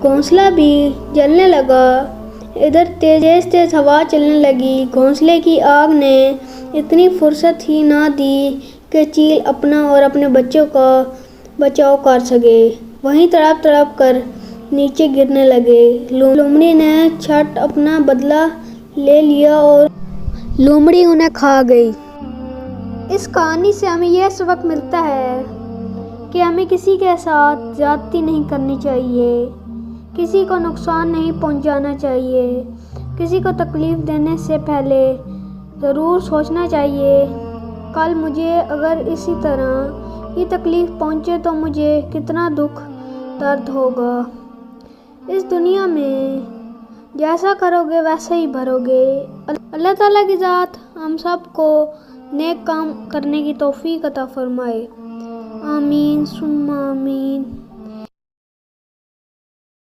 گھونسلہ بھی جلنے لگا۔ ادھر تیز ہوا چلنے لگی۔ گھونسلے کی آگ نے اتنی فرصت ہی نہ دی کہ چیل اپنا اور اپنے بچوں کا بچاؤ کر سکے۔ وہیں تڑپ تڑپ کر نیچے گرنے لگے۔ لومڑی نے جھٹ اپنا بدلہ لے لیا اور لومڑی انہیں کھا گئی۔ اس کہانی سے ہمیں یہ سبق ملتا ہے کہ ہمیں کسی کے ساتھ زیادتی نہیں کرنی چاہیے، کسی کو نقصان نہیں پہنچانا چاہیے، کسی کو تکلیف دینے سے پہلے ضرور سوچنا چاہیے کل مجھے اگر اسی طرح یہ تکلیف پہنچے تو مجھے کتنا دکھ درد ہوگا۔ اس دنیا میں جیسا کرو گے ویسا ہی بھرو گے۔ اللہ تعالیٰ کی ذات ہم سب کو نیک کام کرنے کی توفیق عطا فرمائے۔ آمین ثم آمین۔